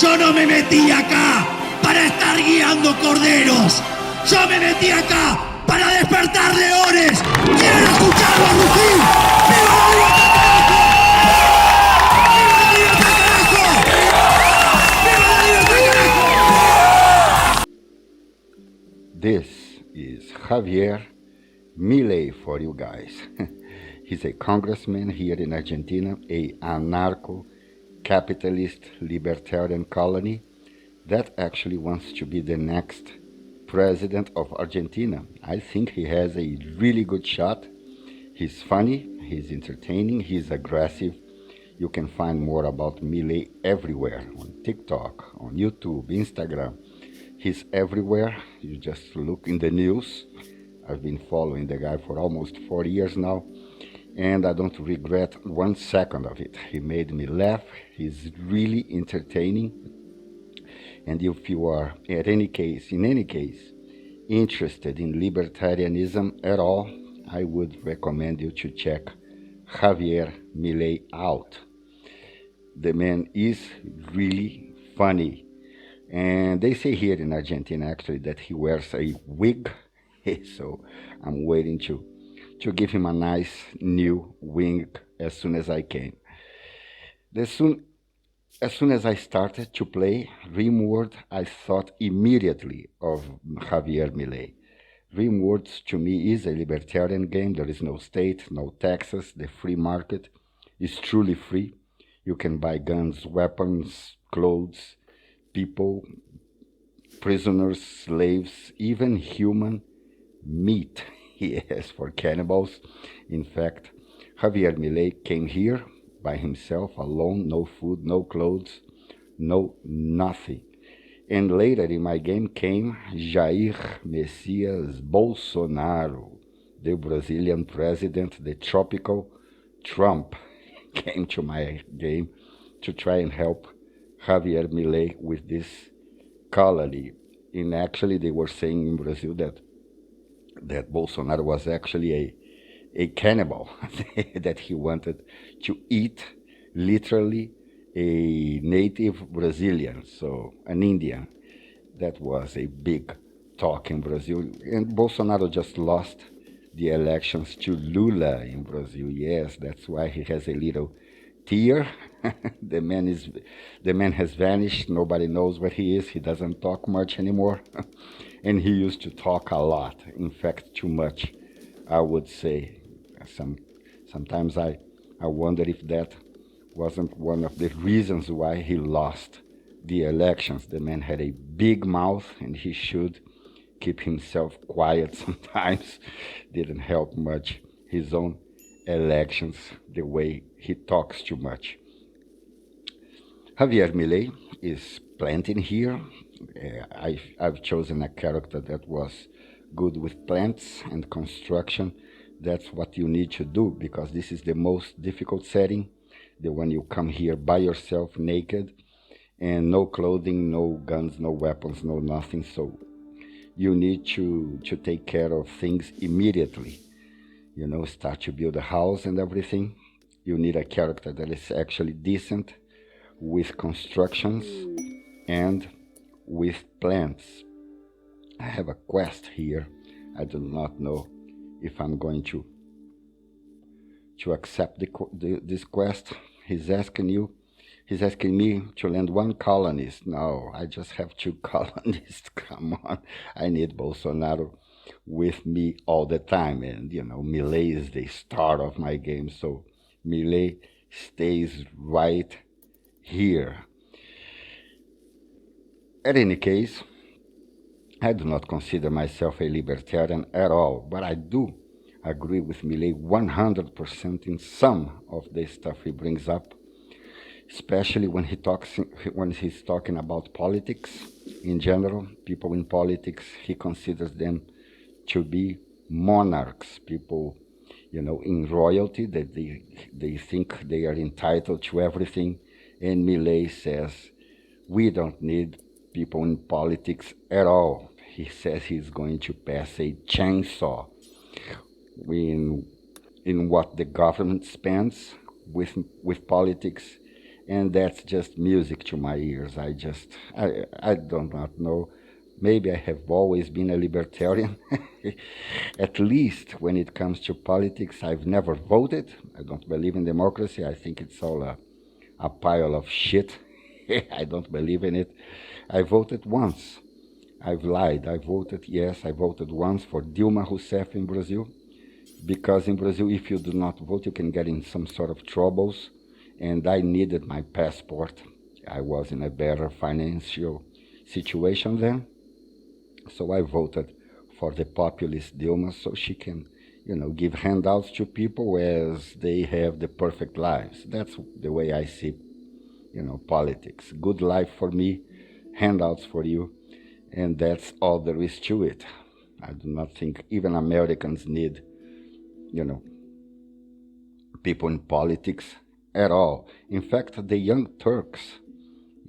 Yo no me metí acá para estar guiando corderos. Yo me metí acá para despertar leones. ¿Quieren escucharlo rugir? ¡Viva la libertad, carajo! ¡Viva la libertad, carajo! This is Javier MILEI for you guys. He's a congressman here in Argentina, a anarcho-capitalist libertarian colony that actually wants to be the next president of Argentina. I think he has a really good shot. He's funny, he's entertaining, he's aggressive. You can find more about MILEI everywhere, on TikTok, on YouTube, Instagram. He's everywhere. You just look in the news. I've been following the guy for almost 4 years now, and I don't regret 1 second of it. He made me laugh. He's really entertaining. And if you are, in any case, interested in libertarianism at all, I would recommend you to check Javier MILEI out. The man is really funny. And they say here in Argentina, actually, that he wears a wig. So I'm waiting to give him a nice new wig as soon as I can. As soon as I started to play Rimworld, I thought immediately of Javier MILEI. Rimworld to me is a libertarian game. There is no state, no taxes. The free market is truly free. You can buy guns, weapons, clothes, people, prisoners, slaves, even human meat. Yes, for cannibals. In fact, Javier MILEI came here by himself, alone, no food, no clothes, no nothing. And later in my game came Jair, MESSIAS, Bolsonaro, the Brazilian president, the tropical Trump, came to my game to try and help Javier MILEI with this colony. And actually, they were saying in Brazil that Bolsonaro was actually a cannibal, that he wanted to eat literally a native Brazilian, so an Indian. That was a big talk in Brazil. And Bolsonaro just lost the elections to Lula in Brazil. Yes, that's why he has a little tear. The man has vanished. Nobody knows where he is. He doesn't talk much anymore. And he used to talk a lot. In fact, too much, I would say. Sometimes I wonder if that wasn't one of the reasons why he lost the elections. The man had a big mouth, and he should keep himself quiet sometimes. Didn't help much his own elections, the way he talks too much. Javier MILEI is planting here. I've chosen a character that was good with plants and construction. That's what you need to do, because this is the most difficult setting, the one you come here by yourself, naked, and no clothing, no guns, no weapons, no nothing. So you need to take care of things immediately. You know, start to build a house and everything. You need a character that is actually decent with constructions and with plants. I have a quest here. I do not know if I'm going to accept this quest. He's asking me to land 1 colonist. No, I just have 2 colonists. Come on, I need Bolsonaro with me all the time. And you know, MILEI is the star of my game, so MILEI stays right here. At any case, I do not consider myself a libertarian at all, but I do agree with MILEI 100% in some of the stuff he brings up, especially when he's talking about politics in general. People in politics, he considers them to be monarchs, people, you know, in royalty, that they think they are entitled to everything. And MILEI says, we don't need people in politics at all. He says he's going to pass a chainsaw in what the government spends with politics, and that's just music to my ears. I do not know. Maybe I have always been a libertarian. At least when it comes to politics, I've never voted. I don't believe in democracy. I think it's all a pile of shit. I don't believe in it. I voted once. I've lied. I voted once for Dilma Rousseff in Brazil. Because in Brazil, if you do not vote, you can get in some sort of troubles. And I needed my passport. I was in a better financial situation then. So I voted for the populist Dilma so she can, give handouts to people as they have the perfect lives. That's the way I see, politics. Good life for me, handouts for you, and that's all there is to it. I do not think even Americans need, people in politics at all. In fact, the Young Turks,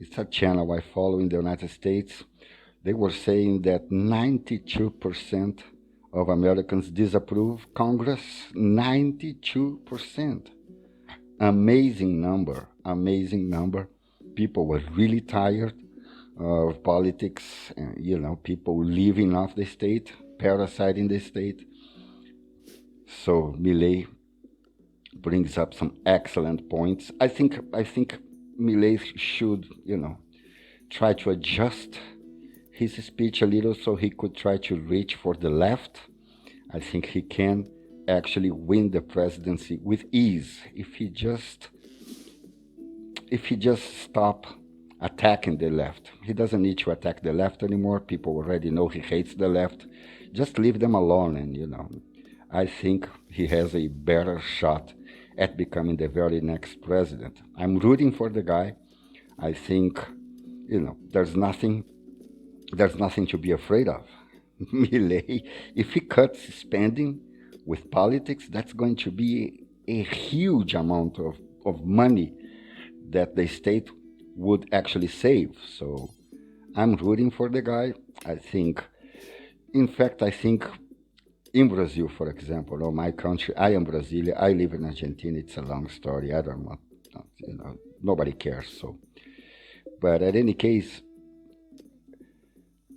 it's a channel I follow in the United States. They were saying that 92% of Americans disapprove Congress. 92%. Amazing number, amazing number. People were really tired of politics, people living off the state, parasiting the state. So MILEI brings up some excellent points. I think MILEI should, try to adjust his speech a little so he could try to reach for the left. I think he can actually win the presidency with ease if he just stop attacking the left. He doesn't need to attack the left anymore. People already know he hates the left. Just leave them alone, and I think he has a better shot at becoming the very next president. I'm rooting for the guy. I think, there's nothing to be afraid of. MILEI, if he cuts spending with politics, that's going to be a huge amount of money that the state would actually save. So I'm rooting for the guy. I think in Brazil, for example, or my country, I am Brazilian, I live in Argentina, it's a long story, I don't know, nobody cares, so. But at any case,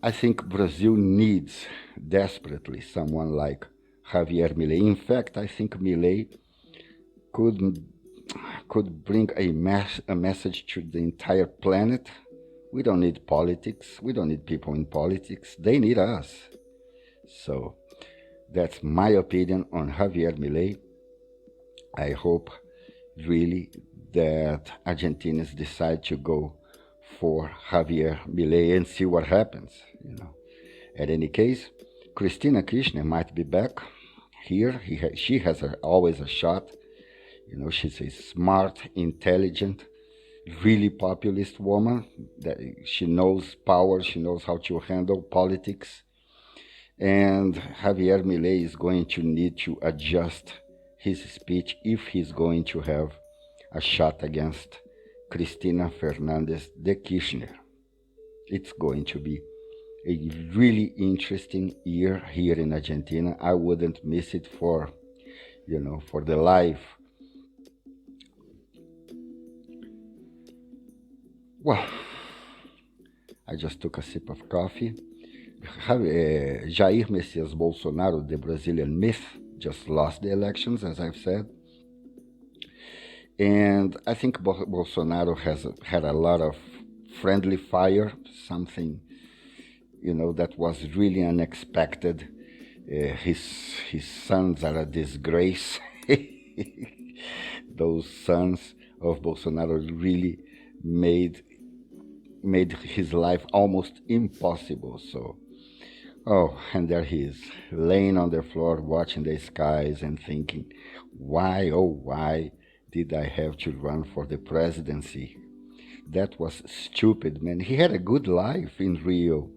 I think Brazil needs desperately someone like Javier Milei. In fact, I think Milei could bring a message to the entire planet. We don't need politics. We don't need people in politics. They need us. So that's my opinion on Javier Milei. I hope really that Argentinians decide to go for Javier Milei and see what happens. At any case, Cristina Kirchner might be back here. She has always a shot. She's a smart, intelligent, really populist woman. That she knows power. She knows how to handle politics. And Javier Milei is going to need to adjust his speech if he's going to have a shot against Cristina Fernandez de Kirchner. It's going to be a really interesting year here in Argentina. I wouldn't miss it for the life. Well, I just took a sip of coffee. Jair Messias Bolsonaro, the Brazilian myth, just lost the elections, as I've said. And I think Bolsonaro has had a lot of friendly fire, something, that was really unexpected. His sons are a disgrace. Those sons of Bolsonaro really made his life almost impossible. So, and there he is, laying on the floor, watching the skies and thinking, why, oh, why did I have to run for the presidency? That was stupid, man. He had a good life in Rio.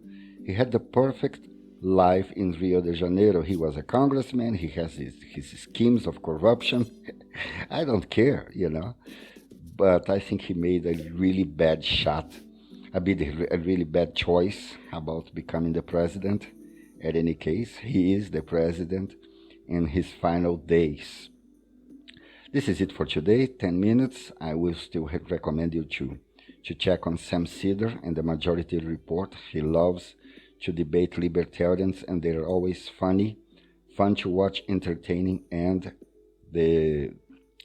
He had the perfect life in Rio de Janeiro. He was a congressman. He has his schemes of corruption. I don't care, But I think he made a really bad shot, a really bad choice about becoming the president. At any case, he is the president in his final days. This is it for today, 10 minutes. I will still recommend you to check on Sam Cedar and the Majority Report. He loves to debate libertarians, and they're always funny, fun to watch, entertaining, and the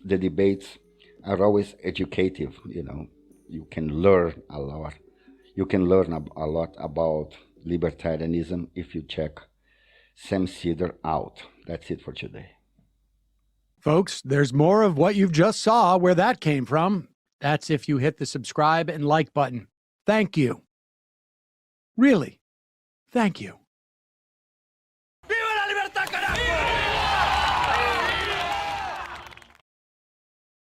debates are always educative. You know, you can learn a lot. You can learn a lot about libertarianism if you check Sam Cedar out. That's it for today. Folks, there's more of what you've just saw where that came from. That's if you hit the subscribe and like button. Thank you. Really, thank you.